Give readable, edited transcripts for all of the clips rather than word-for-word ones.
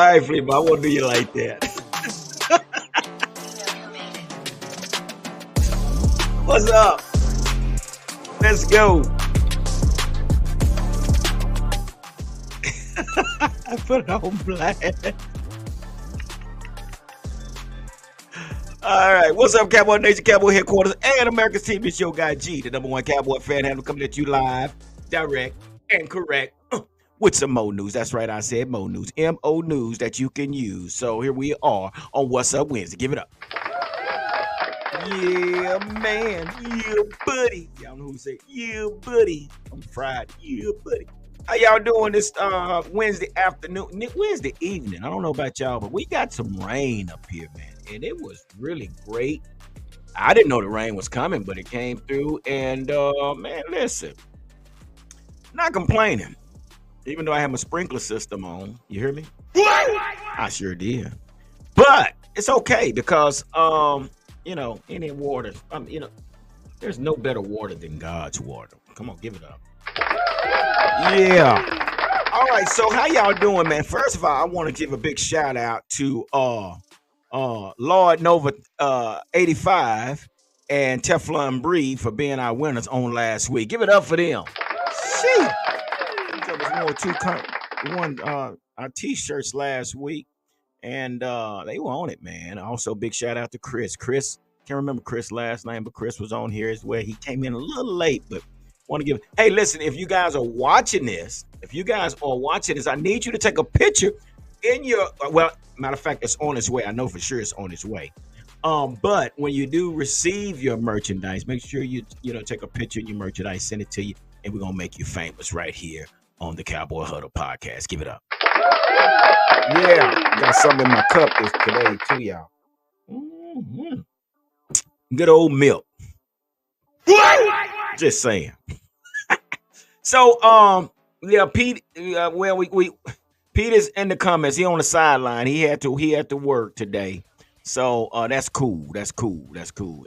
right, Flip, I won't do you like that. What's up? Let's go. I put it on blast. All right, what's up, Cowboy Nation, Cowboy Headquarters, and America's team? It's your guy G, the number one Cowboy fan handle, coming at you live, direct, and correct with some Mo news. That's right, I said Mo news, M-O news that you can use. So here we are on What's Up Wednesday. Give it up. Yeah, man. Yeah, buddy. Y'all know who say, yeah, buddy. On Friday. Yeah, buddy. How y'all doing this Wednesday afternoon, Wednesday evening? I don't know about y'all, but we got some rain up here, man. And it was really great. I didn't know the rain was coming, but it came through. And, man, listen. Not complaining. Even though I have my sprinkler system on. You hear me? I sure did. But it's okay because, any water, there's no better water than God's water. Come on, give it up. Yeah. All right. So how y'all doing, man? First of all, I want to give a big shout out to Lord Nova 85 and Teflon Bree for being our winners on last week. Give it up for them. Shit. We won our t-shirts last week. And they were on it, man. Also, big shout out to Chris. Chris, can't remember Chris' last name, but Chris was on here as well. He came in a little late, but want to give. Hey, listen, if you guys are watching this, I need you to take a picture in your. Well, matter of fact, it's on its way. I know for sure it's on its way. But when you do receive your merchandise, make sure you take a picture of your merchandise, send it to you, and we're gonna make you famous right here on the Cowboy Huddle podcast. Give it up. Yeah, got something in my cup today too, y'all. Mm-hmm. Good old milk. Just saying. So, Pete. Pete is in the comments. He on the sideline. He had to work today. So that's cool. That's cool.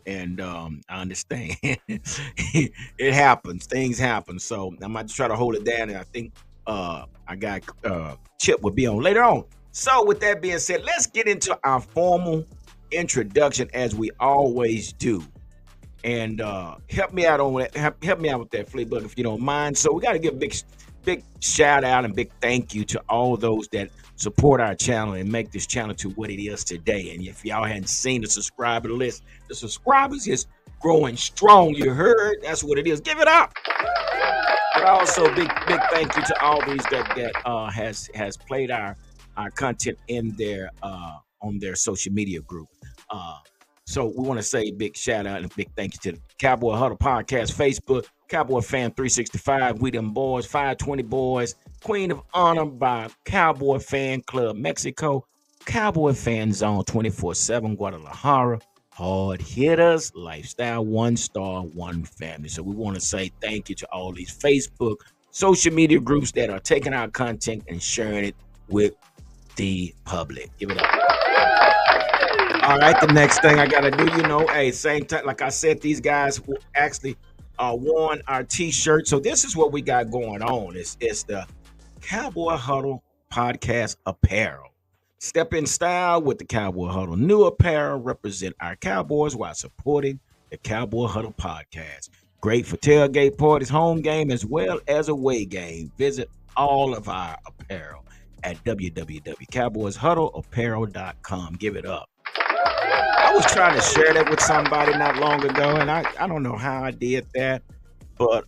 And I understand. It happens. Things happen. So I might try to hold it down. And I think I got Chip will be on later on. So with that being said, let's get into our formal introduction as we always do. And help me out on that. Help me out with that, Fleetwood, if you don't mind. So we got to give a big shout out and big thank you to all those that support our channel and make this channel to what it is today. And if y'all hadn't seen the subscriber list, the subscribers is growing strong. You heard? That's what it is. Give it up. But also big thank you to all these that has played our content in their on their social media group. So we want to say big shout out and big thank you to the Cowboy Huddle Podcast Facebook, Cowboy Fan 365, We Them Boys, 520 Boys, Queen of Honor by Cowboy Fan Club Mexico, Cowboy Fan Zone 24/7 Guadalajara, Hard Hitters, Lifestyle, One Star, One Family. So we want to say thank you to all these Facebook, social media groups that are taking our content and sharing it with the public. Give it up. All right, the next thing I gotta do, same time, like I said, these guys actually won our t-shirt. So this is what we got going on. It's the Cowboy Huddle Podcast apparel. Step in style with the Cowboy Huddle. New apparel represent our Cowboys while supporting the Cowboy Huddle Podcast. Great for tailgate parties, home game, as well as away game. Visit all of our apparel at www.cowboyshuddleapparel.com. Give it up. I was trying to share that with somebody not long ago, and I don't know how I did that, but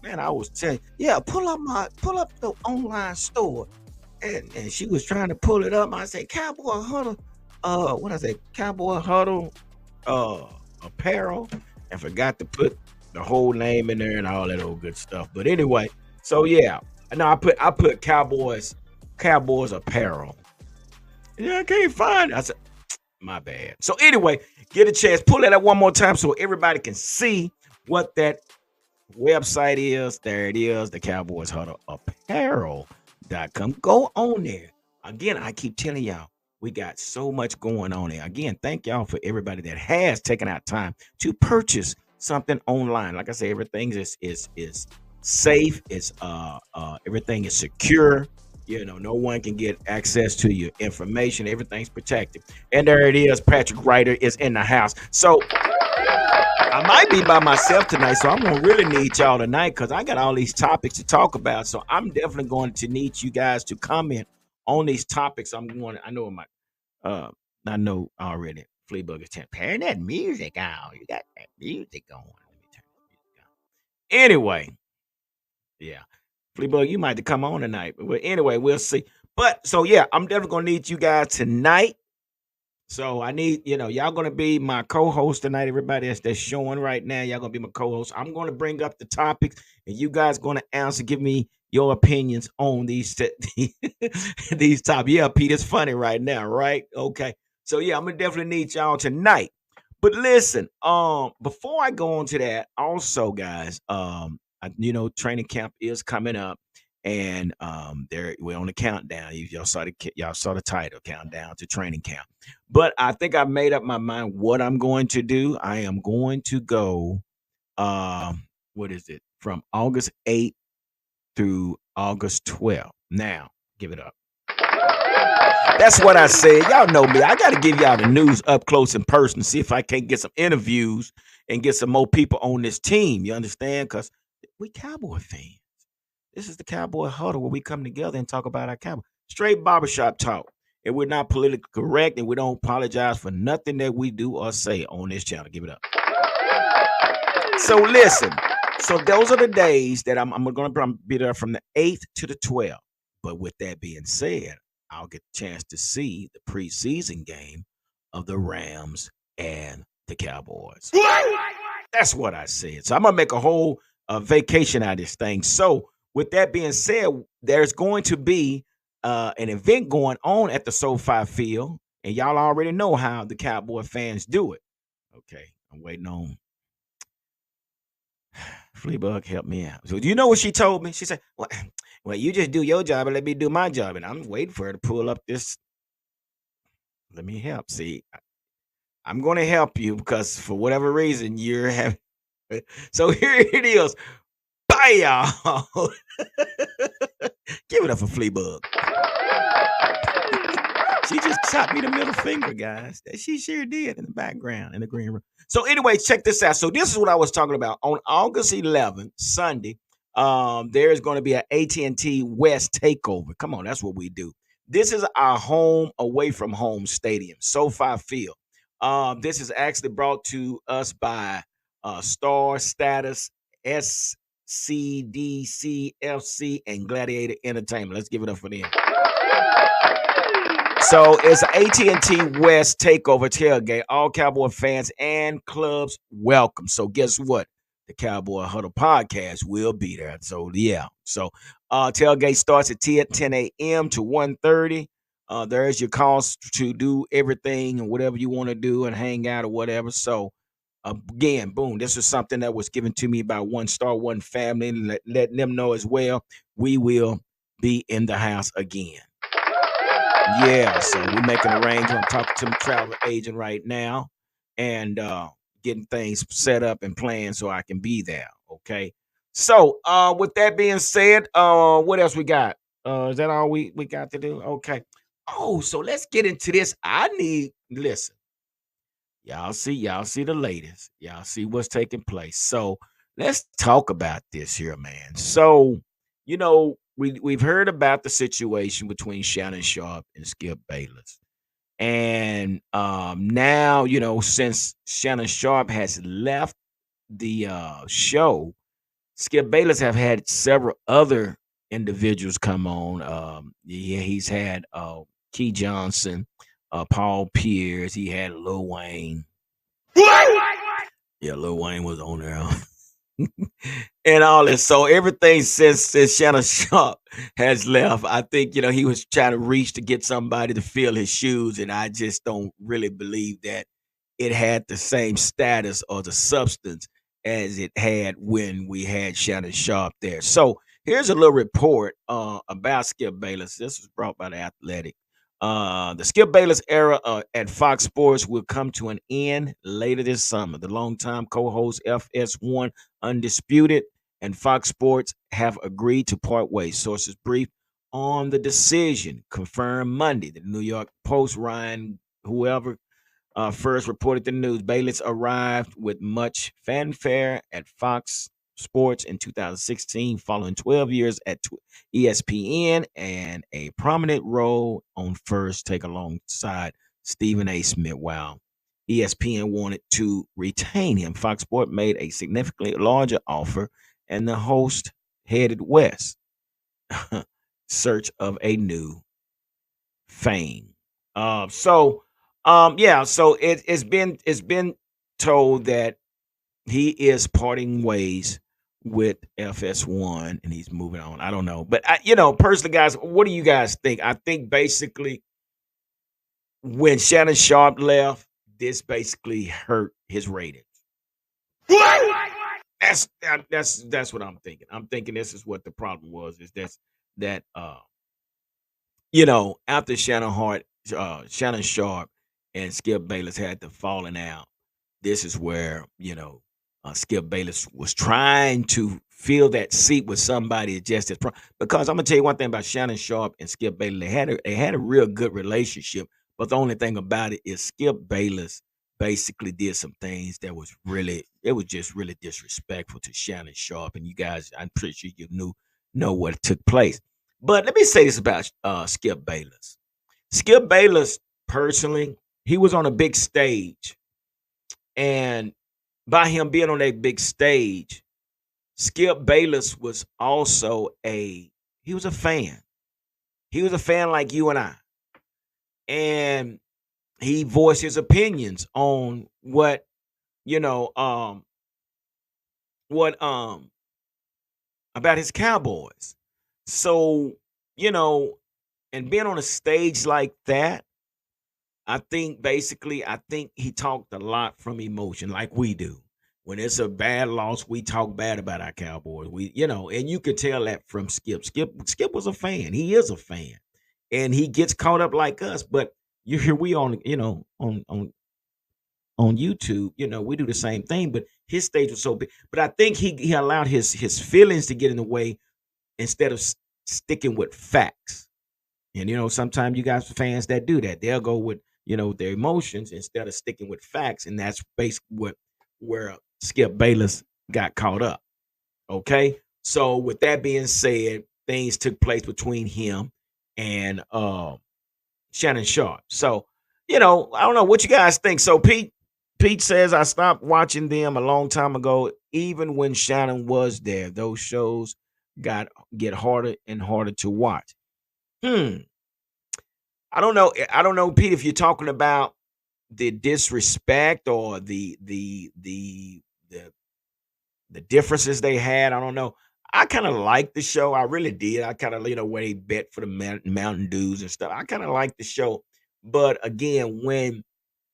man, I was saying, pull up the online store, and she was trying to pull it up. I said, Cowboy Huddle, Cowboy Huddle apparel, and forgot to put the whole name in there and all that old good stuff. But anyway, so yeah, no, I put Cowboys apparel. Yeah, I can't find it. I said, my bad. So anyway, get a chance. Pull that up one more time so everybody can see what that website is. There it is, the Cowboys Huddle apparel.com. Go on there. Again, I keep telling y'all, we got so much going on there. Again, thank y'all for everybody that has taken out time to purchase something online. Like I say, everything is safe. It's everything is secure. No one can get access to your information. Everything's protected. And there it is. Patrick Ryder is in the house. So I might be by myself tonight. So I'm gonna really need y'all tonight because I got all these topics to talk about. So I'm definitely going to need you guys to comment on these topics. I know my uh I know already. Fleabug is turn that music on. You got that music on. Let me turn this music on. Anyway, yeah. Fleabug, you might have to come on tonight. But anyway, we'll see. But so yeah, I'm definitely gonna need you guys tonight. So I need, y'all gonna be my co-host tonight. Everybody that's showing right now, y'all gonna be my co-host. I'm gonna bring up the topics, and you guys gonna answer, give me your opinions on these these topics. Yeah, Pete, it's funny right now, right? Okay. So yeah, I'm gonna definitely need y'all tonight. But listen, before I go on to that, also, guys, training camp is coming up, and there we're on the countdown. Y'all saw the title, countdown to training camp. But I think I made up my mind what I'm going to do. I am going to go, what is it, from August 8th through August 12th. Now, give it up. That's what I said. Y'all know me. I got to give y'all the news up close and personal. See if I can't get some interviews and get some more people on this team. You understand? Because we Cowboy fans. This is the Cowboy Huddle where we come together and talk about our Cowboy. Straight barbershop talk. And we're not politically correct, and we don't apologize for nothing that we do or say on this channel. Give it up. So listen. So those are the days that I'm going to be there from the 8th to the 12th. But with that being said, I'll get a chance to see the preseason game of the Rams and the Cowboys. That's what I said. So I'm gonna make a whole vacation out of this thing. So with that being said, there's going to be an event going on at the SoFi Field, and y'all already know how the Cowboy fans do it. Okay, I'm waiting on Fleabug. Help me out. So do you know what she told me? She said, "Well, you just do your job and let me do my job." And I'm waiting for her to pull up this. Let me help. See, I'm going to help you because for whatever reason you're having. So here it is. Bye, y'all. Give it up for Fleabug. She just chopped me the middle finger, guys. She sure did in the background in the green room. So anyway, check this out. So this is what I was talking about. On August 11th, Sunday, there is going to be an AT&T West takeover. Come on, that's what we do. This is our home away from home stadium, SoFi Field. This is actually brought to us by Star Status, SCDCFC, and Gladiator Entertainment. Let's give it up for them. So it's an AT&T West takeover tailgate. All Cowboy fans and clubs welcome. So guess what? The Cowboy Huddle podcast will be there. So yeah. So tailgate starts at 10 a.m. to 1:30. There's your cost to do everything and whatever you want to do and hang out or whatever. So again, boom, this is something that was given to me by One Star One family, letting them know as well. We will be in the house again. Yeah, so we're making arrangements. I'm talking to my travel agent right now and getting things set up and planned so I can be there. Okay. So with that being said, what else we got? Is that all we got to do? Okay. Oh, so let's get into this. Listen, y'all see the latest. Y'all see what's taking place. So let's talk about this here, man. So, we've heard about the situation between Shannon Sharp and Skip Bayless. And now, since Shannon Sharp has left the show, Skip Bayless have had several other individuals come on. He's had Key Johnson, Paul Pierce. He had Lil Wayne. Yeah, Lil Wayne was on there. And all this. So everything since Shannon Sharp has left, I think, he was trying to reach to get somebody to fill his shoes. And I just don't really believe that it had the same status or the substance as it had when we had Shannon Sharp there. So here's a little report about Skip Bayless. This was brought by The Athletic. The Skip Bayless era at Fox Sports will come to an end later this summer. The longtime co-host FS1 Undisputed and Fox Sports have agreed to part ways. Sources brief on the decision, confirmed Monday. The New York Post, Ryan, whoever first reported the news. Bayless arrived with much fanfare at Fox Sports in 2016, following 12 years at ESPN and a prominent role on First Take alongside Stephen A. Smith. Wow. ESPN wanted to retain him. Fox Sports made a significantly larger offer, and the host headed west, search of a new fame. Yeah, so it's been told that he is parting ways with FS1 and he's moving on. I don't know, but personally, guys, what do you guys think? I think basically when Shannon Sharp left, this basically hurt his ratings. What? That's what I'm thinking. I'm thinking this is what the problem was. Is that after Shannon Sharp and Skip Bayless had the falling out, this is where, Skip Bayless was trying to fill that seat with somebody just as because I'm gonna tell you one thing about Shannon Sharp and Skip Bayless. They had a real good relationship, but the only thing about it is Skip Bayless basically did some things that was just really disrespectful to Shannon Sharp. And you guys, I'm pretty sure you know what took place. But let me say this about Skip Bayless. Skip Bayless, personally, he was on a big stage, and by him being on that big stage, Skip Bayless was also he was a fan. He was a fan like you and I, and he voiced his opinions on you know, um, what about his Cowboys. So, you know, and being on a stage like that, I think he talked a lot from emotion, like we do. When it's a bad loss, we talk bad about our Cowboys. And you could tell that from Skip. Skip was a fan. He is a fan, and he gets caught up like us. But you hear we on on YouTube, we do the same thing. But his stage was so big. But I think he allowed his feelings to get in the way instead of sticking with facts. And sometimes you guys fans that do that. They'll go with their emotions instead of sticking with facts, and that's basically where Skip Bayless got caught up. Okay, so with that being said, things took place between him and Shannon Sharp. So I don't know what you guys think. So Pete says I stopped watching them a long time ago. Even when Shannon was there, those shows get harder and harder to watch. Hmm. I don't know, Pete, if you're talking about the disrespect or the differences they had. I don't know. I kind of liked the show. I really did. I kind of where they bet for the Mountain Dews and stuff. I kind of liked the show, but again, when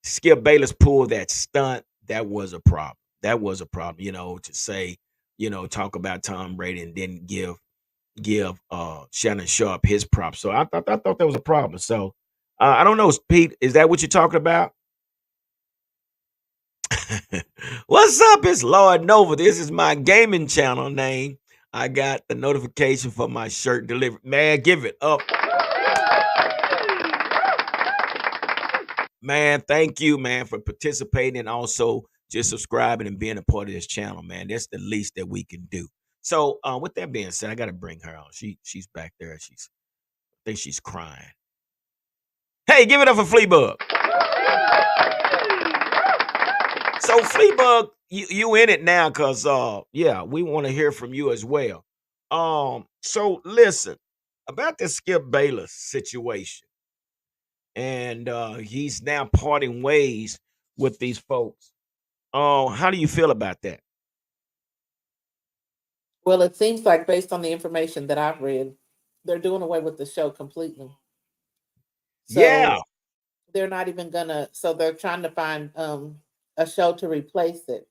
Skip Bayless pulled that stunt, that was a problem. That was a problem. To say, talk about Tom Brady and then give Shannon Sharp his props. So I thought that was a problem. So I don't know, Pete. Is that what you're talking about? What's up? It's Lord Nova. This is my gaming channel name. I got the notification for my shirt delivered. Man, give it up. Man, thank you, man, for participating and also just subscribing and being a part of this channel, man. That's the least that we can do. So, with that being said, I got to bring her on. She's back there. I think she's crying. Hey, give it up for Fleabug. So Fleabug, you in it now, cause yeah, we want to hear from you as well. So listen about this Skip Bayless situation, and he's now parting ways with these folks. Oh, how do you feel about that? Well, it seems like based on the information that I've read, they're doing away with the show completely. Yeah, So they're not even gonna. So they're trying to find a show to replace it.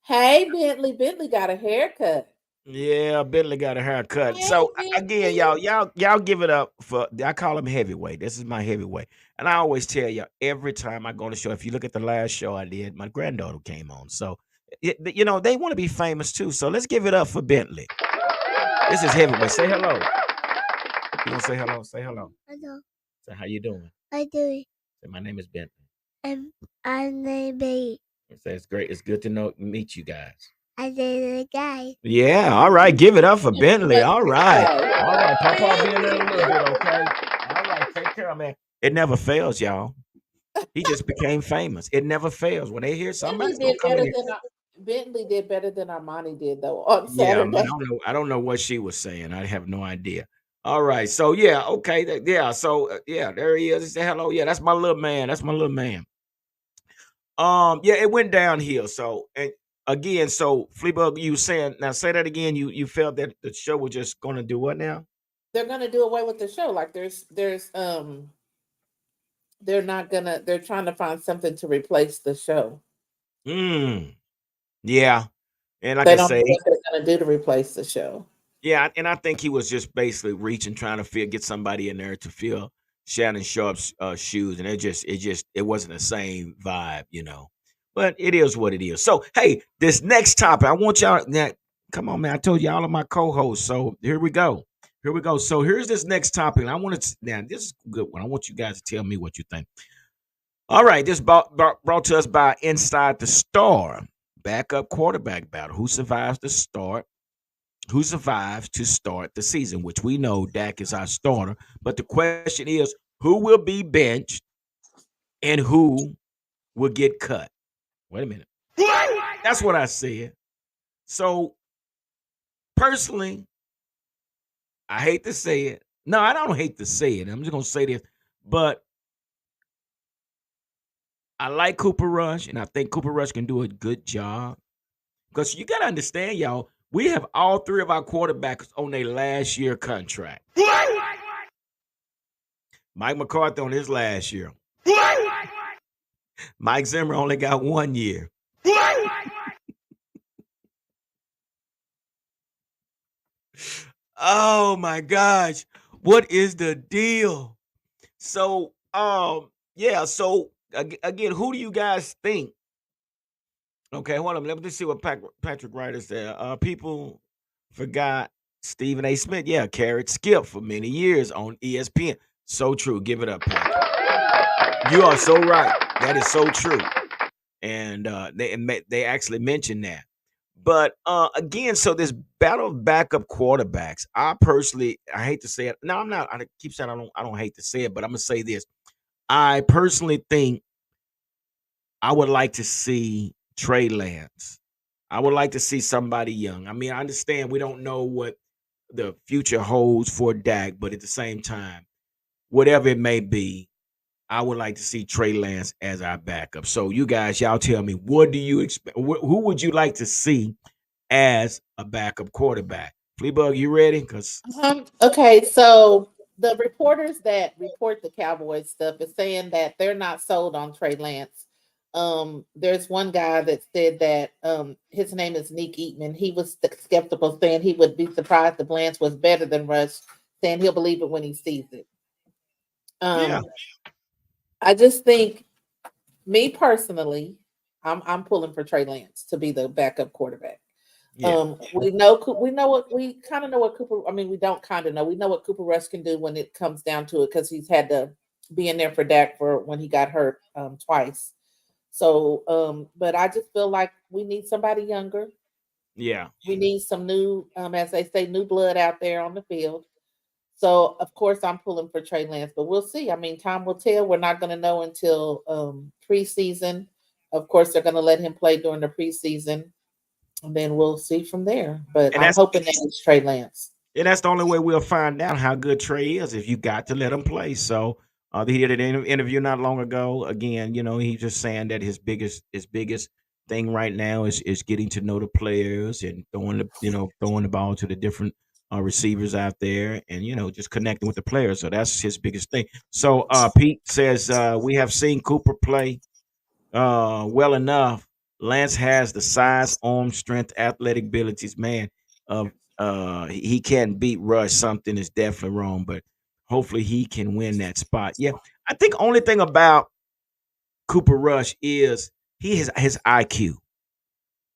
Hey, Bentley, Bentley got a haircut. yeah, Bentley got a haircut. Hey, So again, Bentley. y'all give it up for. I call him heavyweight. This is my heavyweight, and I always tell y'all every time I go on the show. If you look at the last show I did, my granddaughter came on. So they want to be famous too. So let's give it up for Bentley. This is heavyweight. Say hello. You want to say hello? Say hello. Hello. Say how you doing? I do. Say my name is Bentley. And I baby. Say it's great. It's good to meet you guys. I did the guy. Yeah. All right. Give it up for Bentley. All right. Hey, All right. Papa be in there in a little bit. Okay. All right. Take care, man. It never fails, y'all. He just became famous. It never fails. When they hear Bentley somebody's gonna did come in better here. than Bentley did better than Armani did though on Yeah, I Saturday. don't know. I don't know what she was saying. I have no idea. All right. So yeah, okay. Yeah. So yeah, there he is. He said hello. Yeah, that's my little man. That's my little man. Yeah, it went downhill. So and again, so Fleabug, you saying now say that again. You felt that the show was just gonna do what now? They're gonna do away with the show. Like they're not gonna. They're trying to find something to replace the show. Mm. Yeah. And like They I don't know say, what they're gonna do to replace the show. yeah, and I think he was just basically reaching, trying to get somebody in there to fill Shannon Sharp's shoes, and it wasn't the same vibe, you know. But it is what it is. So hey, this next topic, I want y'all now. Come on, man! I told you all of my co-hosts. So here we go. Here we go. So here's this next topic. And I want to now. This is a good one. I want you guys to tell me what you think. All right, this brought to us by Inside the Star. Backup quarterback battle. Who survives the start? Who survives to start the season, which we know Dak is our starter. But the question is, who will be benched and who will get cut? Wait a minute. That's what I said. So, personally, I hate to say it. No, I don't hate to say it. I'm just going to say this. But I like Cooper Rush, and I think Cooper Rush can do a good job. Because you got to understand, y'all, we have all three of our quarterbacks on their last year contract. Mike McCarthy on his last year. Mike Zimmer only got 1 year. Oh my gosh. What is the deal? So, yeah, so again, who do you guys think? Okay, hold on. Let me just see what Patrick Ryder said. People forgot Stephen A. Smith. Yeah, carried Skip for many years on ESPN. So true. Give it up, Patrick. You are so right. That is so true. And they actually mentioned that. But again, so this battle of backup quarterbacks, I hate to say it. No, I'm not. I keep saying I don't hate to say it, but I'm gonna say this. I personally think I would like to see Trey Lance. I would like to see somebody young. I mean, I understand we don't know what the future holds for Dak, but at the same time, whatever it may be, I would like to see Trey Lance as our backup. So you guys, y'all tell me, what do you expect? Who would you like to see as a backup quarterback? Fleabug, you ready? Because Okay, so the reporters that report the Cowboys stuff is saying that they're not sold on Trey Lance. There's one guy that said that his name is Nick Eatman. He was skeptical, saying he would be surprised if Lance was better than Rush, saying he'll believe it when he sees it. yeah, Um, I just think, me personally, I'm pulling for Trey Lance to be the backup quarterback. yeah, We know what we kind of know what Cooper. I mean, we don't kind of know. We know what Cooper Rush can do when it comes down to it because he's had to be in there for Dak for when he got hurt twice. So, but I just feel like we need somebody younger. yeah. We need some new, as they say, new blood out there on the field. So, of course, I'm pulling for Trey Lance, but we'll see. I mean, time will tell. We're not going to know until preseason. Of course, they're going to let him play during the preseason, and then we'll see from there. But And I'm that's hoping that it's Trey Lance. the only way we'll find out how good Trey is if you got to let him play. So he did an interview not long ago. Again, you know, he's just saying that his biggest thing right now is getting to know the players and throwing the ball to the different receivers out there, and just connecting with the players. So that's his biggest thing. So Pete says we have seen Cooper play well enough. Lance has the size, arm strength, athletic abilities. Man, of he can't beat Rush. Something is definitely wrong, but hopefully he can win that spot. Yeah, I think only thing about Cooper Rush is he has his IQ.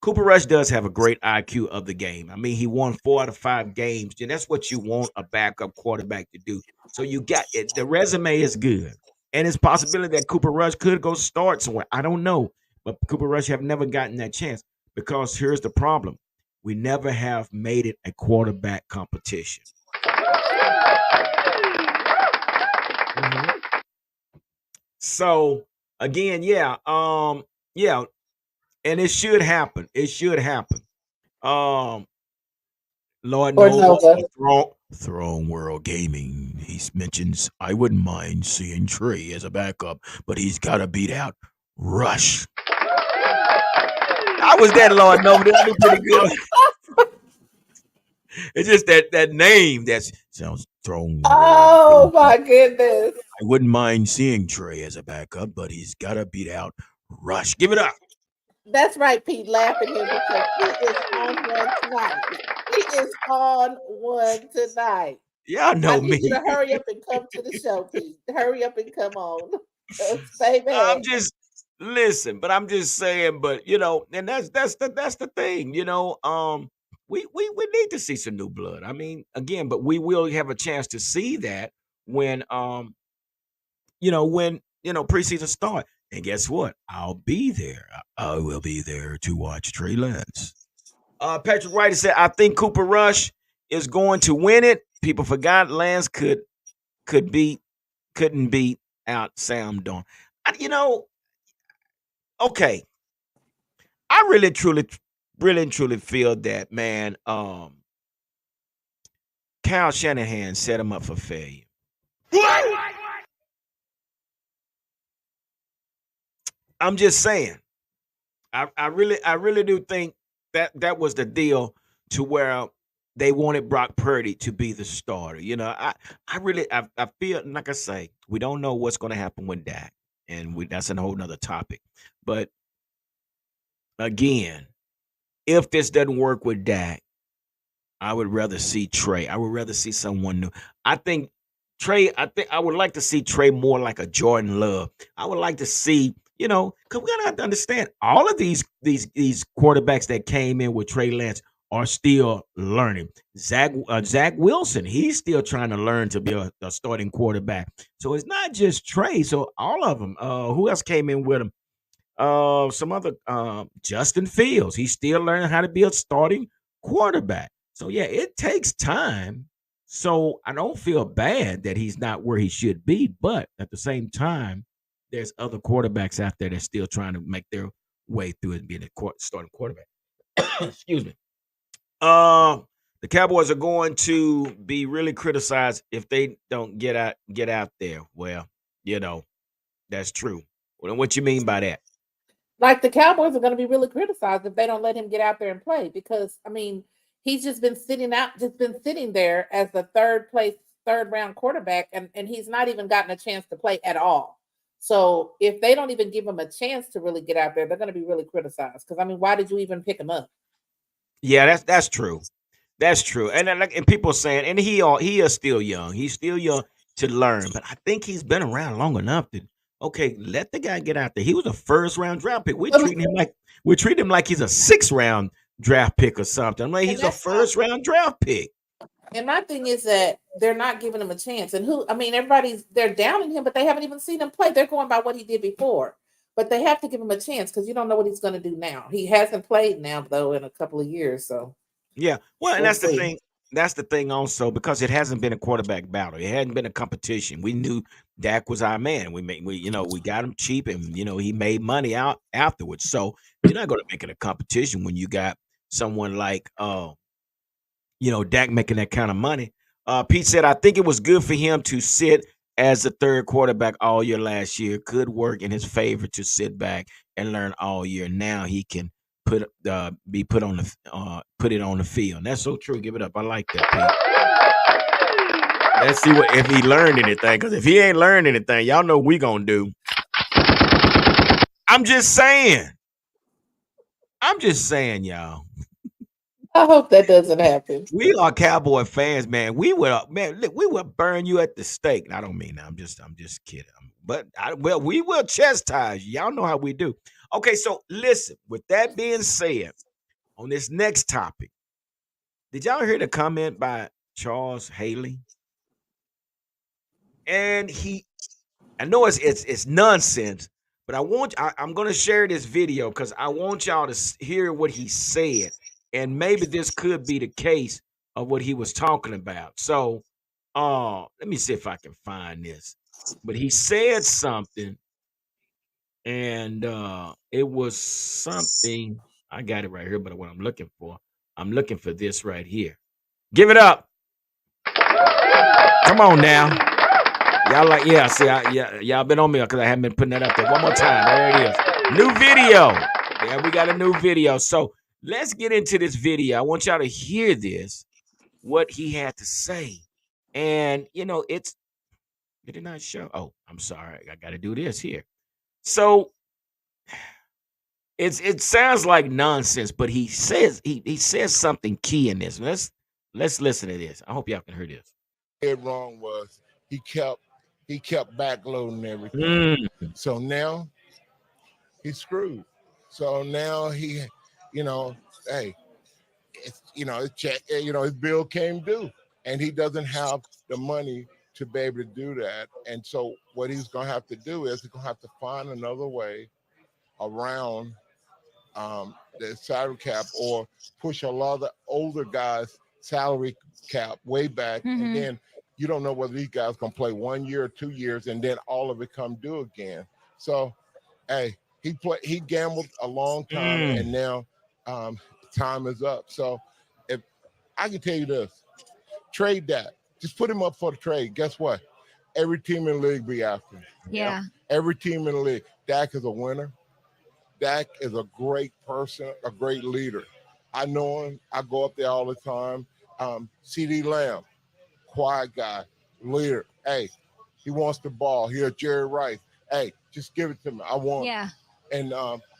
Cooper Rush does have a great IQ of the game. I mean, he won 4 out of 5 games, and that's what you want a backup quarterback to do. So you got it. The resume is good, and it's possibility that Cooper Rush could go start somewhere. I don't know, but Cooper Rush have never gotten that chance because here's the problem: we never have made it a quarterback competition. Mhm. So again, yeah, and it should happen. It should happen. Um, Lord Or knows Nova. Throne World Gaming. He mentions I wouldn't mind seeing Trey as a backup, but he's got to beat out Rush. How was that, Lord Nova? Did I do pretty good? It's just that name that sounds Throne World Oh Gaming. my goodness. I wouldn't mind seeing Trey as a backup, but he's got to beat out Rush. Give it up. That's right, Pete. Laugh at him because he is on one tonight. He is on one tonight. Y'all I know need you me. to hurry up and come to the show, Pete. Hurry up and come on. Stay I'm back. just listen, but I'm just saying, but and that's the thing, we need to see some new blood. I mean, again, but we will have a chance to see that when preseason start. And guess what? I'll be there. I will be there to watch Trey Lance. Patrick Wright said, I think Cooper Rush is going to win it. People forgot Lance could beat couldn't beat out Sam Darnold. Okay. I really and truly feel that, man. Kyle Shanahan set him up for failure. What? I'm just saying. I really do think that was the deal to where they wanted Brock Purdy to be the starter. I feel like I say we don't know what's going to happen with Dak, and that's a whole nother topic. But again, if this doesn't work with Dak, I would rather see Trey. I would rather see someone new. I think I think I would like to see Trey more like a Jordan Love. I would like to see, because we gotta have to understand all of these quarterbacks that came in with Trey Lance are still learning. Zach Wilson, he's still trying to learn to be a starting quarterback. So it's not just Trey. So all of them. Who else came in with him? Some other Justin Fields. He's still learning how to be a starting quarterback. So yeah, it takes time. So I don't feel bad that he's not where he should be, but at the same time, there's other quarterbacks out there that's still trying to make their way through and being a starting quarterback. Excuse me. The Cowboys are going to be really criticized if they don't get out there. Well, that's true. Well, what you mean by that? Like the Cowboys are going to be really criticized if they don't let him get out there and play because I mean he's just been sitting there as the third round quarterback and he's not even gotten a chance to play at all. So if they don't even give him a chance to really get out there, they're going to be really criticized because I mean why did you even pick him up? Yeah, that's true. That's true. And people saying, and he is still young. He's still young to learn. But I think he's been around long enough to let the guy get out there. He was a first round draft pick. We treat him like he's a 6th round draft pick or something. I'm like, And he's a that's not first round draft pick. and my thing is that they're not giving him a chance. And I mean, they're downing him, but they haven't even seen him play. They're going by what he did before. But they have to give him a chance because you don't know what he's going to do now. He hasn't played now, though, in a couple of years. So Yeah. Well, and we'll that's the see. thing. That's the thing also because it hasn't been a quarterback battle. It hadn't been a competition. We knew Dak was our man. We got him cheap and he made money out afterwards. So you're not going to make it a competition when you got someone like Dak making that kind of money. Pete said, I think it was good for him to sit as the third quarterback all year last year. Could work in his favor to sit back and learn all year. Now he can be put it on the field. That's so true. Give it up. I like that, Pete. Let's see if he learned anything. Because if he ain't learned anything, y'all know what we gonna do. I'm just saying. Y'all. I hope that doesn't happen. We are Cowboy fans, man. Look, we will burn you at the stake. I don't mean that. I'm just kidding. But we will chastise you. Y'all know how we do. Okay, so listen. With that being said, on this next topic. Did y'all hear the comment by Charles Haley? And I know it's nonsense, but I'm gonna share this video because I want y'all to hear what he said, and maybe this could be the case of what he was talking about. So, let me see if I can find this. But he said something, and it was something. I got it right here, but what I'm looking for this right here. Give it up! Come on now. Y'all like, yeah, see, yeah, y'all been on me because I haven't been putting that up there. One more time. There it is. New video. Yeah, we got a new video. So let's get into this video. I want y'all to hear this, what he had to say. And, did it not show? Oh, I'm sorry. I got to do this here. So it sounds like nonsense, but he says something key in this. Let's listen to this. I hope y'all can hear this. Wrong was he kept backloading everything. Mm. So now he's screwed. So now hey, his bill came due, and he doesn't have the money to be able to do that. And so what he's gonna have to do is he's gonna have to find another way around the salary cap, or push a lot of the older guys' salary cap way back, and then you don't know whether these guys gonna play 1 year or 2 years, and then all of it come due again. So, hey, he gambled a long time, and now time is up. So, if I can tell you this, trade that. Just put him up for the trade. Guess what? Every team in the league be after him. Yeah. Every team in the league. Dak is a winner. Dak is a great person, a great leader. I know him. I go up there all the time. CD Lamb, quiet guy, leader. Hey, he wants the ball. Here's Jerry Rice. Hey, just give it to me. I want. Yeah. And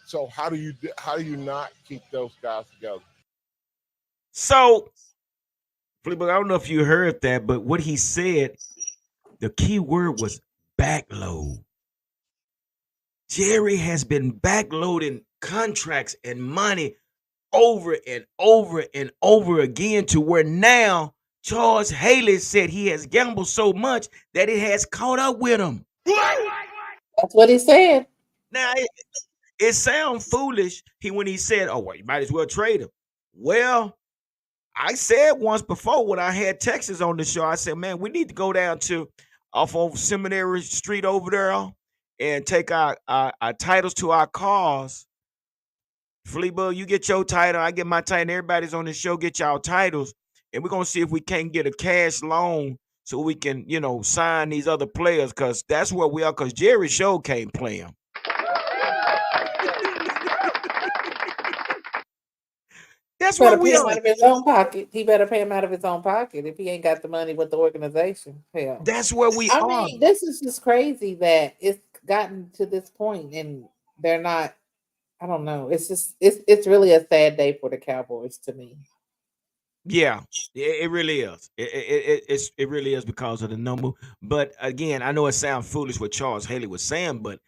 so how do you not keep those guys together? So, Fleetwood, I don't know if you heard that, but what he said, the key word was backload. Jerry has been backloading contracts and money over and over and over again to where now Charles Haley said he has gambled so much that it has caught up with him. That's what he said. Now, it sounds foolish when he said, oh, well, you might as well trade him. Well, I said once before when I had Texas on the show, I said, man, we need to go down to off of Seminary Street over there and take our titles to our cars. Fleetwood, you get your title, I get my title. Everybody's on the show, get y'all titles, and we're gonna see if we can't get a cash loan so we can, sign these other players, because that's where we are. Because Jerry Show can't play them. That's Better what we pay him are. out of his own pocket. He better pay him out of his own pocket if he ain't got the money with the organization. Hell, That's where we I are. mean, this is just crazy that it's gotten to this point and they're not. I don't know. It's just it's really a sad day for the Cowboys to me. Yeah, it really is. It really is because of the number. But again, I know it sounds foolish what Charles Haley was saying, but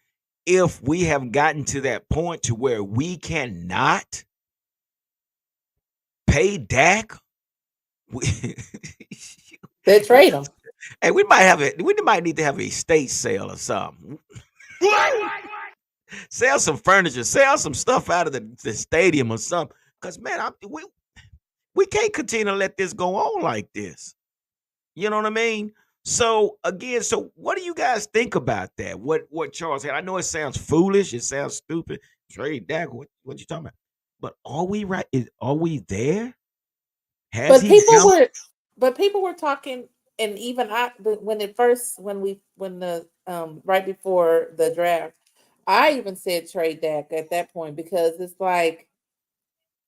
if we have gotten to that point to where we cannot pay Dak, They trade him. hey, we might need to have a estate sale or something. Sell some furniture, sell some stuff out of the stadium or something. Because man, we can't continue to let this go on like this. You know what I mean? So again, what do you guys think about that? What Charles had? I know it sounds foolish, it sounds stupid. Trade Dak, what you talking about? But are we right? Are we there? Has But he people jumped? were, but people were talking, and even when the right before the draft, I even said trade Dak at that point because it's like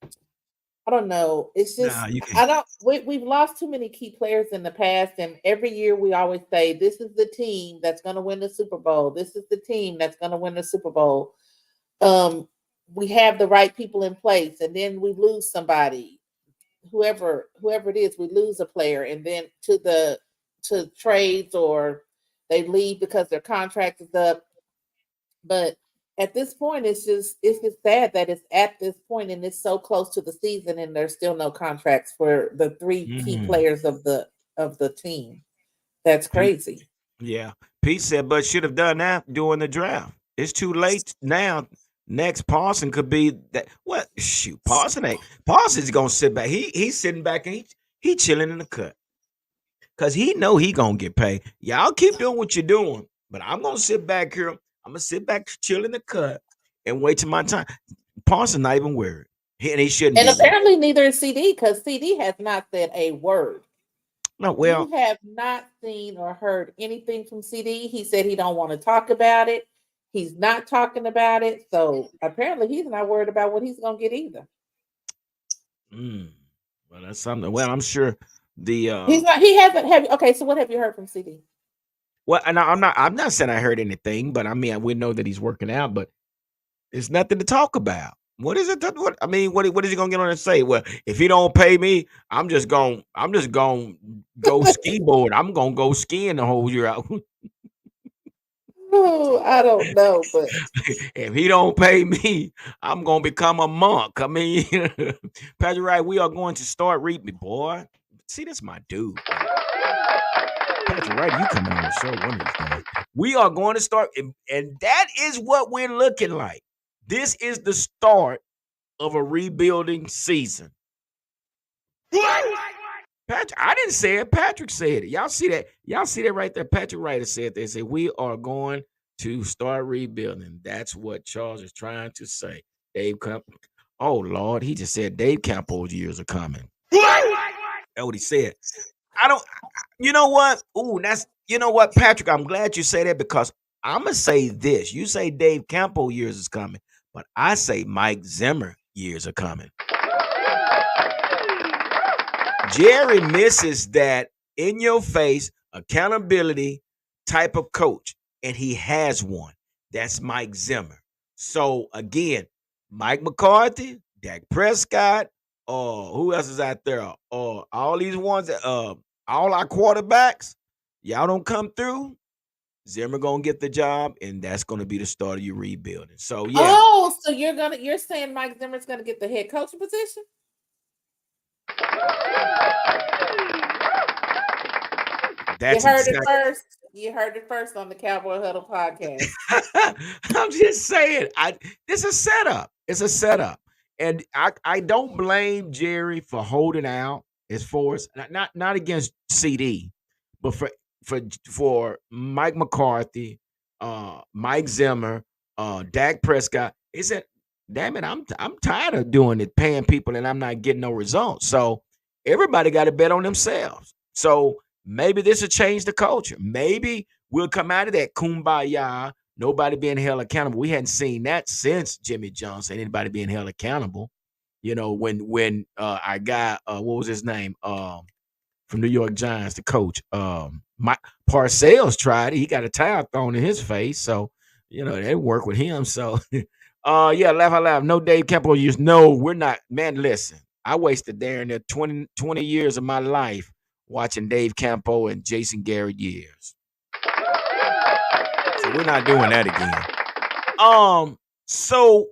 I don't know. It's Nah, just you can't. I don't. We've lost too many key players in the past, and every year we always say this is the team that's going to win the Super Bowl. This is the team that's going to win the Super Bowl. Um, we have the right people in place, and then we lose somebody, whoever it is, we lose a player, and then to trades or they leave because their contract is up. But at this point, it's just sad that it's at this point and it's so close to the season and there's still no contracts for the three key Mm. players of the team. That's Pete, crazy. yeah. Pete said, but should have done that during the draft. It's too late now. Next Parson could be that. What shoot? Parson's gonna sit back. He's sitting back and he chilling in the cut because he know he gonna get paid. Y'all keep doing what you're doing, but I'm gonna sit back here. I'm gonna sit back, chill in the cut, and wait till my time. Parson not even worried, and he shouldn't And be worried. apparently neither is CD because CD has not said a word. No, You well, have not seen or heard anything from CD. He said he don't want to talk about it. He's not talking about it. So apparently he's not worried about what he's gonna get either. mm, well, that's something. Well, I'm sure the He's not he hasn't have okay, so what have you heard from CD? well, and I'm not saying I heard anything, but I mean we know that he's working out, but it's nothing to talk about. What is it? What I mean, what is he gonna get on and say? Well, if he don't pay me, I'm just gonna go ski board. I'm gonna go skiing the whole year out. Oh, I don't know, but If he don't pay me, I'm gonna become a monk. I mean, Patrick Wright, we are going to start reaping, boy. See, that's my dude, man. Patrick Wright, you coming on the show one of these days. We are going to start, and that is what we're looking like. This is the start of a rebuilding season. Patrick, I didn't say it. Patrick said it. Y'all see that? Y'all see that right there? Patrick Wright said they say we are going to start rebuilding. That's what Charles is trying to say. Dave Camp. Oh Lord, he just said Dave Campbell's years are coming. That's what he said. I don't. You know what? Ooh, you know what, Patrick. I'm glad you say that because I'm gonna say this. You say Dave Campbell years is coming, but I say Mike Zimmer years are coming. Jerry misses that in your face accountability type of coach, and he has one. That's Mike Zimmer. So again, Mike McCarthy, Dak Prescott, who else is out there? All these ones that all our quarterbacks, y'all don't come through. Zimmer gonna get the job, and that's gonna be the start of your rebuilding. So yeah, oh, so you're saying Mike Zimmer's gonna get the head coaching position? You that's heard it exactly. first. You heard it first on the Cowboy Huddle podcast. I'm just saying, this is a setup. It's a setup, and I don't blame Jerry for holding out as far as not against CD, but for Mike McCarthy, Mike Zimmer, Dak Prescott. He said, "Damn it, I'm tired of doing it, paying people, and I'm not getting no results." So everybody got to bet on themselves. So maybe this will change the culture. Maybe we'll come out of that kumbaya, nobody being held accountable. We hadn't seen that since Jimmy Johnson, anybody being held accountable. You know, when our guy, what was his name? From New York Giants, the coach, Mike Parcells tried it. He got a towel thrown in his face. So, you know, they didn't work with him. So yeah, laugh out loud. No Dave Campbell years. No, we're not. Man, listen, I wasted there in there 20 years of my life watching Dave Campo and Jason Garrett years. So we're not doing that again. So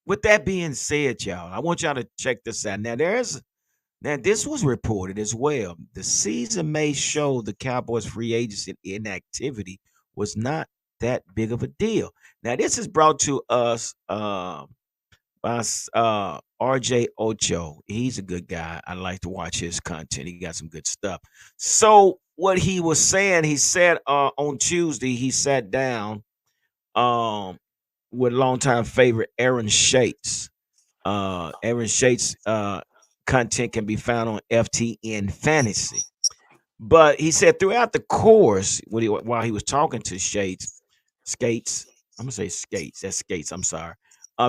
with that being said, y'all, I want y'all to check this out. Now this was reported as well. The season may show the Cowboys free agency inactivity was not that big of a deal. Now this is brought to us by RJ Ocho. He's a good guy. I like to watch his content. He got some good stuff. So what he was saying, he said on Tuesday, he sat down um with longtime favorite Aaron Shates. Aaron Shates content can be found on FTN Fantasy. But he said throughout the course, while he was talking to Skates, I'm gonna say Skates. That's Skates. I'm sorry.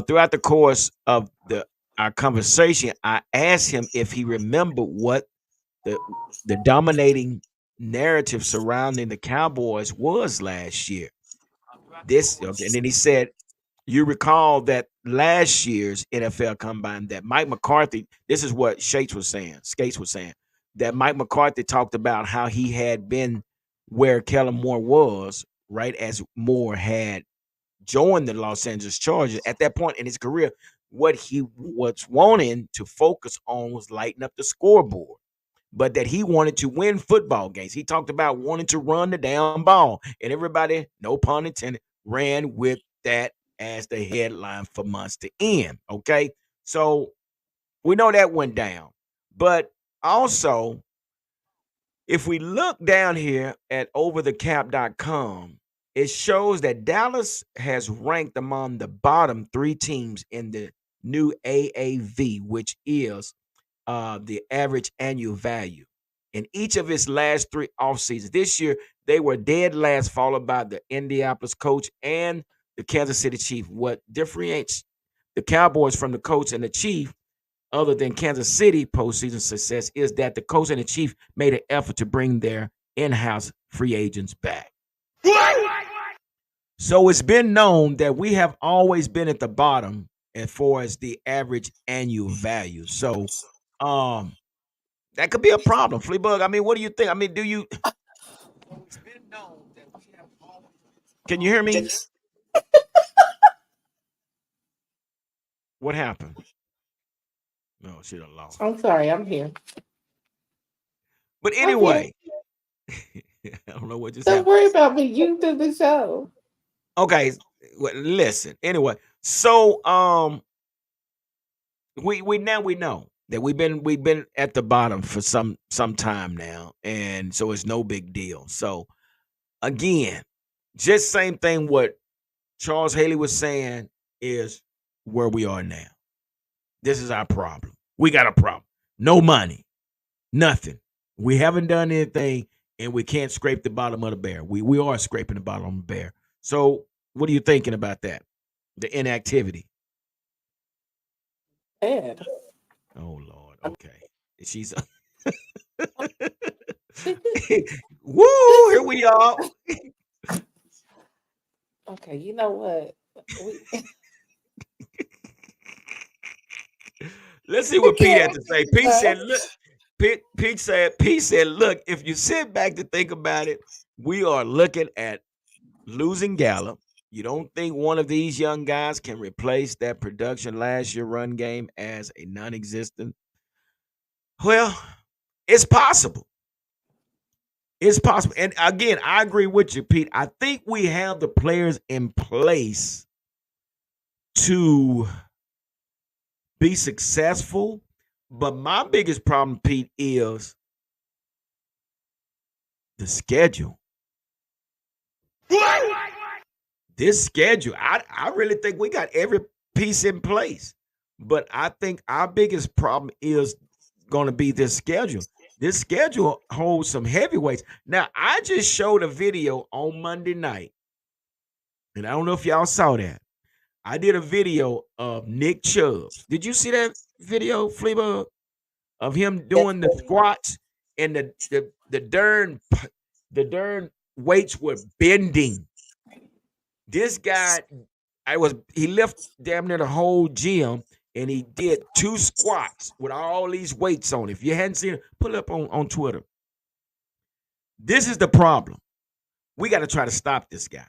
Throughout the course of the our conversation, I asked him if he remembered what the the dominating narrative surrounding the Cowboys was last year. This okay, and then he said, "You recall that last year's NFL Combine that Mike McCarthy." This is what Skates was saying that Mike McCarthy talked about how he had been where Kellen Moore was, right as Moore had join the Los Angeles Chargers. At that point in his career, what he was wanting to focus on was lighting up the scoreboard, but that he wanted to win football games. He talked about wanting to run the damn ball, and everybody, no pun intended, ran with that as the headline for months to end. Okay, so we know that went down, but also if we look down here at overthecap.com, it shows that Dallas has ranked among the bottom three teams in the new AAV, which is the average annual value. In each of its last three off seasons, this year they were dead last, followed by the Indianapolis Colts and the Kansas City Chief. What differentiates the Cowboys from the Colts and the Chief, other than Kansas City postseason success, is that the Colts and the Chief made an effort to bring their in-house free agents back. So it's been known that we have always been at the bottom as far as the average annual value. So that could be a problem. Fleabug, I mean, what do you think? I mean, do you it's been known that we have always Can you hear me? What happened? No, she done lost. I'm sorry, I'm here. But I'm here. anyway, I don't know what just Don't happened. worry about me. You do the show. Okay, well, listen. Anyway, so we know that we've been at the bottom for some time now, and so it's no big deal. So again, just same thing what Charles Haley was saying is where we are now. This is our problem. We got a problem. No money, nothing. We haven't done anything, and we can't scrape the bottom of the bear. We are scraping the bottom of the bear. So what are you thinking about that? The inactivity. Bad. Oh Lord. Okay. She's woo. Here we are. Okay, you know what? We, Let's see we what Pete had can't. to say. Pete said, "Look." Pete said, "Look, if you sit back to think about it, we are looking at losing Gallup. You don't think one of these young guys can replace that production last year run game as a non-existent? Well, it's possible. It's possible. And again, I agree with you, Pete. I think we have the players in place to be successful. But my biggest problem, Pete, is the schedule. This schedule, I really think we got every piece in place. But I think our biggest problem is going to be this schedule. This schedule holds some heavyweights. Now, I just showed a video on Monday night, and I don't know if y'all saw that. I did a video of Nick Chubbs. Did you see that video, Fleabug, of him doing the squats and the darn weights were bending. This guy, he left damn near the whole gym and he did 2 squats with all these weights on. If you hadn't seen it, pull it up on Twitter. This is the problem. We got to try to stop this guy.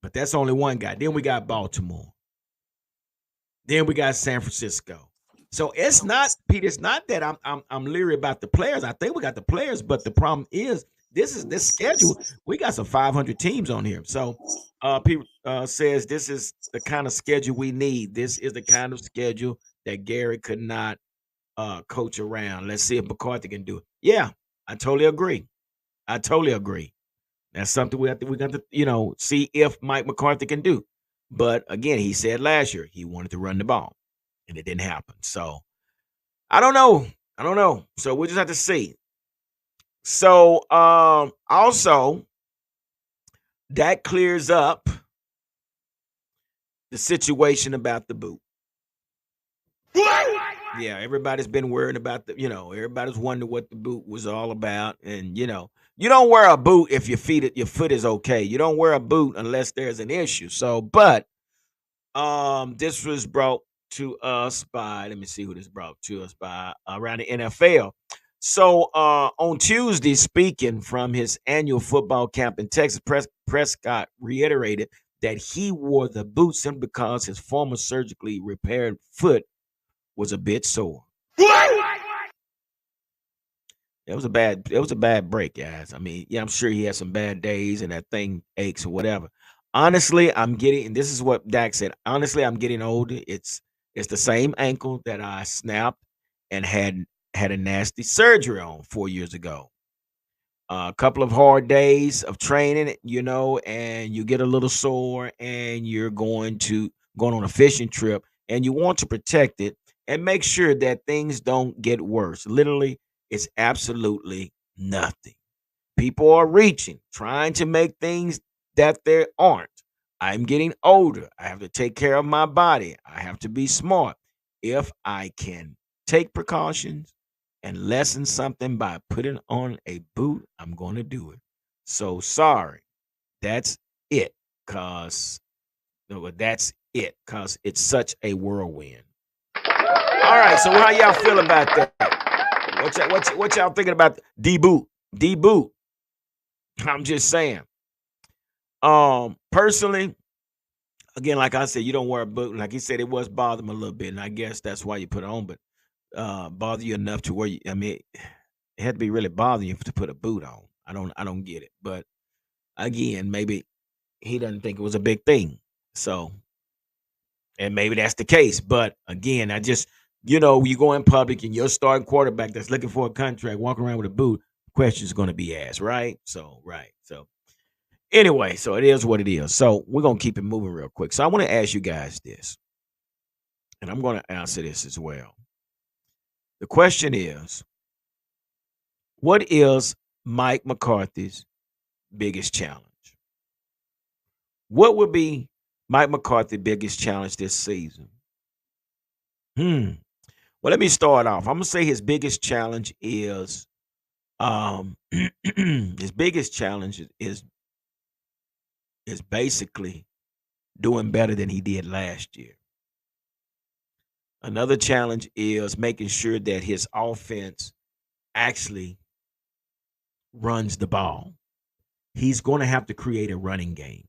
But that's only one guy. Then we got Baltimore. Then we got San Francisco. So it's not, Pete, it's not that I'm leery about the players. I think we got the players, but the problem is this schedule. We got some 500 teams on here. So Pete says this is the kind of schedule we need. This is the kind of schedule that Gary could not coach around. Let's see if McCarthy can do it. Yeah, I totally agree. I totally agree. That's something we got to see if Mike McCarthy can do. But again, he said last year he wanted to run the ball, and it didn't happen. So I don't know. So we'll just have to see. So also that clears up the situation about the boot. Yeah, everybody's been worried about everybody's wondering what the boot was all about. And you don't wear a boot if your foot is okay. You don't wear a boot unless there's an issue. So, but this was brought to us by, let me see who this brought to us by, around the NFL. So on Tuesday, speaking from his annual football camp in Texas, Prescott reiterated that he wore the boot simply because his former surgically repaired foot was a bit sore. It was a bad break, guys. I mean, yeah, I'm sure he had some bad days and that thing aches or whatever. Honestly, I'm getting, and this is what Dak said. Honestly, I'm getting older. It's the same ankle that I snapped and had a nasty surgery on 4 years ago. A couple of hard days of training, and you get a little sore, and you're going on a fishing trip, and you want to protect it and make sure that things don't get worse. Literally, it's absolutely nothing. People are reaching, trying to make things that there aren't. I'm getting older. I have to take care of my body. I have to be smart. If I can take precautions and lessen something by putting on a boot, I'm going to do it. So sorry. That's it. Cause no, that's it. Cause it's such a whirlwind. All right. So how y'all feel about that? What y'all thinking about D boot? D boot. I'm just saying. Personally, again, like I said, you don't wear a boot. Like he said, it was bothering him a little bit, and I guess that's why you put it on. But bother you enough to where I mean, it had to be really bothering you to put a boot on. I don't get it. But again, maybe he doesn't think it was a big thing. So, and maybe that's the case. But again, you go in public and your starting quarterback that's looking for a contract, walking around with a boot, question's going to be asked, right? So, right. So, anyway, so it is what it is. So, we're going to keep it moving real quick. So, I want to ask you guys this, and I'm going to answer this as well. The question is, what is Mike McCarthy's biggest challenge? What would be Mike McCarthy's biggest challenge this season? Hmm. Well, let me start off. I'm gonna say his biggest challenge is his biggest challenge is basically doing better than he did last year. Another challenge is making sure that his offense actually runs the ball. He's going to have to create a running game.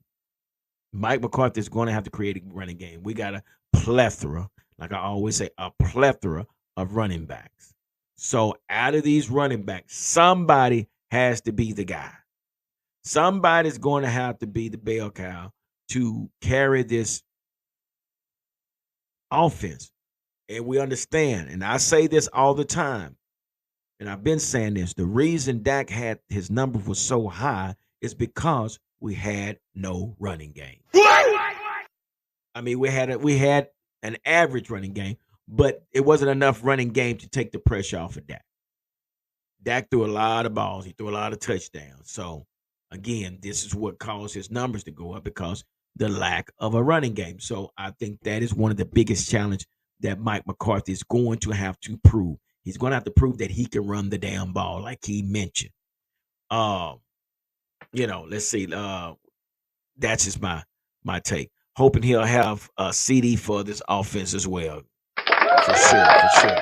Mike McCarthy is going to have to create a running game. We got a plethora, like I always say, a plethora of running backs. So out of these running backs, somebody has to be the guy. Somebody's going to have to be the bell cow to carry this offense. And we understand, and I say this all the time, and I've been saying this, the reason Dak had his number was so high is because we had no running game. I mean, we had an average running game, but it wasn't enough running game to take the pressure off of Dak. Dak threw a lot of balls. He threw a lot of touchdowns. So again, this is what caused his numbers to go up because the lack of a running game. So I think that is one of the biggest challenge that Mike McCarthy is going to have to prove. He's going to have to prove that he can run the damn ball, like he mentioned. Um, let's see. That's just my take. Hoping he'll have a CD for this offense as well. For sure, for sure.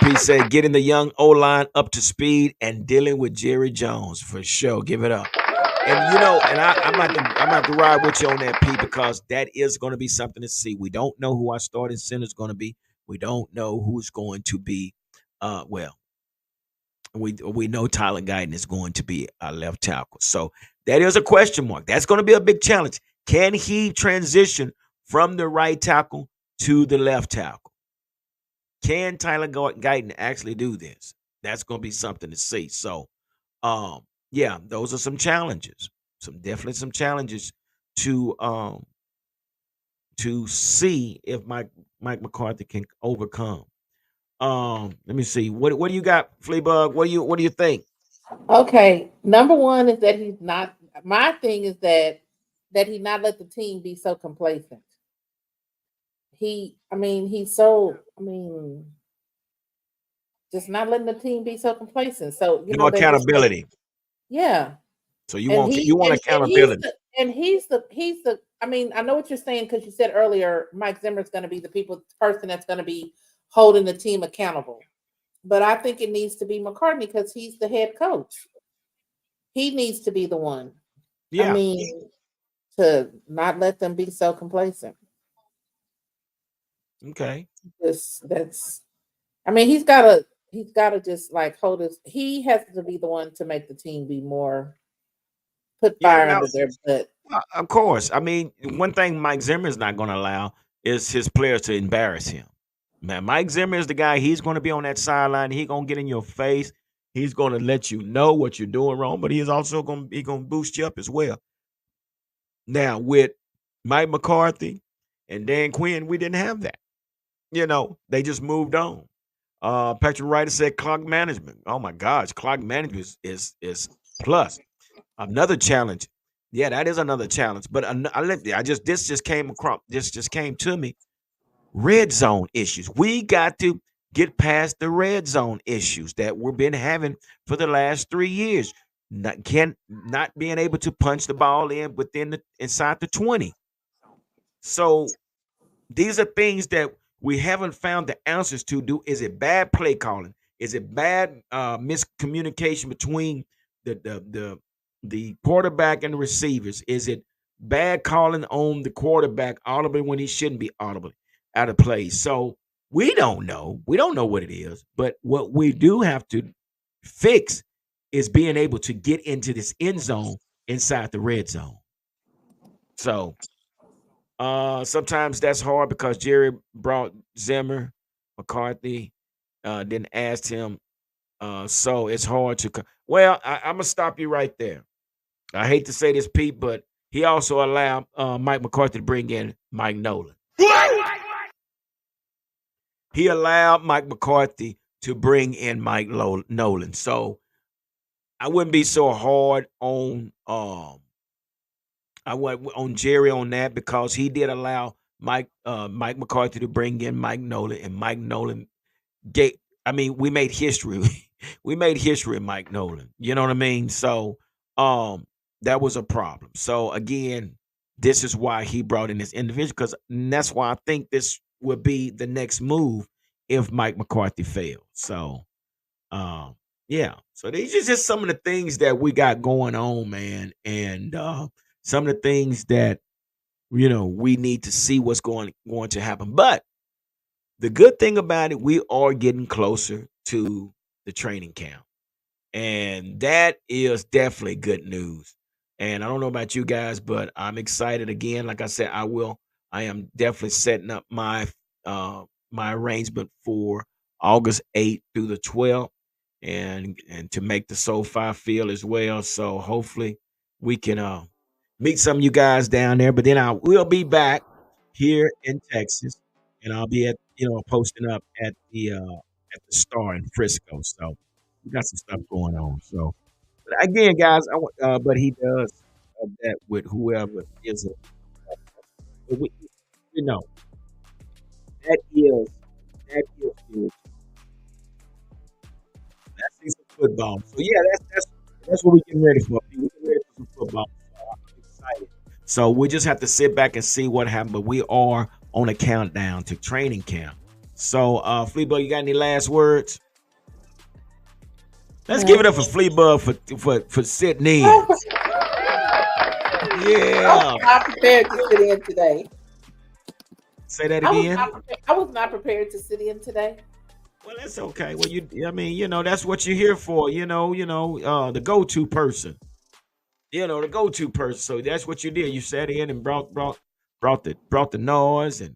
Pete said, getting the young O line up to speed and dealing with Jerry Jones for sure. Give it up. And I'm about to ride with you on that, Pete, because that is going to be something to see. We don't know who our starting center is going to be. We don't know who's going to be. We know Tyler Guyton is going to be our left tackle. So that is a question mark. That's going to be a big challenge. Can he transition from the right tackle to the left tackle? Can Tyler Guyton actually do this? That's going to be something to see. So, yeah, those are some challenges. Definitely some challenges to see if Mike McCarthy can overcome. Let me see. What do you got, Fleabug? What do you think? Okay, number one is that he's not. My thing is that he not let the team be so complacent. I mean, he's so. I mean, just not letting the team be so complacent. So No they're just like, accountability. yeah. So you And want he you want and he's accountability. the and he's the. I mean, I know what you're saying because you said earlier Mike Zimmer's going to be the person that's going to be holding the team accountable. But I think it needs to be McCartney because he's the head coach. He needs to be the one. I Yeah. mean, to not let them be so complacent. Okay. Just that's I mean, he's gotta just like hold his he has to be the one to make the team be more put Yeah. fire Now, under their butt. of course. I mean, one thing Mike Zimmer is not going to allow is his players to embarrass him. Man, Mike Zimmer is the guy. He's going to be on that sideline. He's going to get in your face. He's going to let you know what you're doing wrong, but he's also going to boost you up as well. Now with Mike McCarthy and Dan Quinn, we didn't have that. They just moved on. Patrick Ryder said clock management. Oh my gosh, clock management is plus another challenge. Yeah, that is another challenge. But I just this just came across. This just came to me. Red zone issues. We got to get past the red zone issues that we've been having for the last 3 years. Not being able to punch the ball in inside the 20. So these are things that we haven't found the answers to. Is it bad play calling? Is it bad miscommunication between the quarterback and the receivers? Is it bad calling on the quarterback audibly when he shouldn't be audibly out of play? So we don't know. We don't know what it is. But what we do have to fix is being able to get into this end zone inside the red zone. So sometimes that's hard because Jerry brought Zimmer, McCarthy, then asked him. So it's hard to. Well, I'm gonna stop you right there. I hate to say this, Pete, but he also allowed Mike McCarthy to bring in Mike Nolan. He allowed Mike McCarthy to bring in Nolan. So I wouldn't be so hard on I went on Jerry on that because he did allow Mike McCarthy to bring in Mike Nolan, and Mike Nolan gave. I mean, we made history. We made history in Mike Nolan. You know what I mean? So um that was a problem. So again, this is why he brought in this individual because that's why I think this would be the next move if Mike McCarthy fails. So um yeah. So these are just some of the things that we got going on, man. And some of the things that we need to see what's going to happen. But the good thing about it, we are getting closer to the training camp. And that is definitely good news. And I don't know about you guys, but I'm excited again. Like I said, I am definitely setting up my arrangement for August 8th through the 12th and to make the SoFi feel as well. So hopefully we can meet some of you guys down there. But then I will be back here in Texas and I'll be posting up at the Star in Frisco. So we got some stuff going on. So, but again, guys, but he does that with whoever is it. But you know, that is good. That's some football. So yeah, that's what we're getting ready for. We're getting ready for some football. So I'm excited. So we just have to sit back and see what happens. But we are on a countdown to training camp. So, Fleabug, you got any last words? Let's give it up for Fleabug for sitting in. I Yeah. was not prepared to sit in today. Say that I was again. not prepared. I was not prepared to sit in today. Well, that's okay. Well, I mean, that's what you're here for. The go-to person. The go-to person. So that's what you did. You sat in and brought the noise and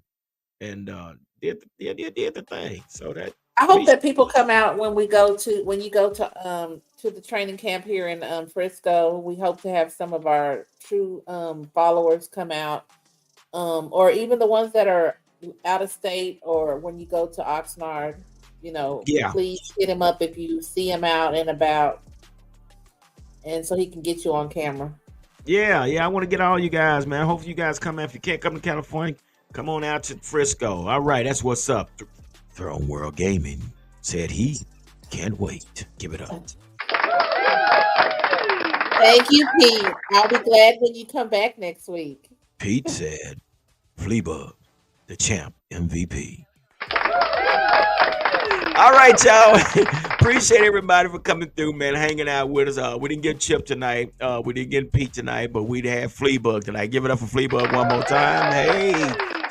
did the thing. So that I hope appreciate. that people come out when you go to the training camp here in Frisco. We hope to have some of our true followers come out, or even the ones that are out of state, or when you go to Oxnard. Yeah. Please hit him up if you see him out and about, and so he can get you on camera. Yeah, yeah. I want to get all you guys, man. Hopefully you guys come out. If you can't come to California, come on out to Frisco. All right, that's what's up. Throne World Gaming said he can't wait. Give it up. Thank you, Pete. I'll be glad when you come back next week. Pete said, Fleabug, the champ MVP. All right, y'all. Appreciate everybody for coming through, man, hanging out with us. We didn't get Chip tonight. We didn't get Pete tonight, but we had Fleabug tonight. Give it up for Fleabug one more time. Hey,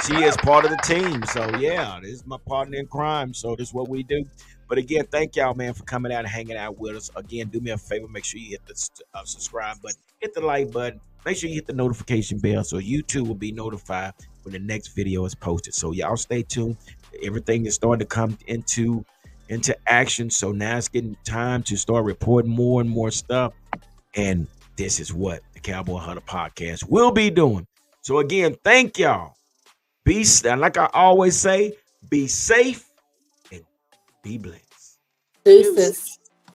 she is part of the team. So, yeah, this is my partner in crime. So, this is what we do. But again, thank y'all, man, for coming out and hanging out with us. Again, do me a favor. Make sure you hit the subscribe button, hit the like button. Make sure you hit the notification bell so you too will be notified when the next video is posted. So, y'all stay tuned. Everything is starting to come into action. So now it's getting time to start reporting more and more stuff. And this is what the Cowboy Hunter podcast will be doing. So again, thank y'all. Like I always say, be safe and be blessed. Deuces.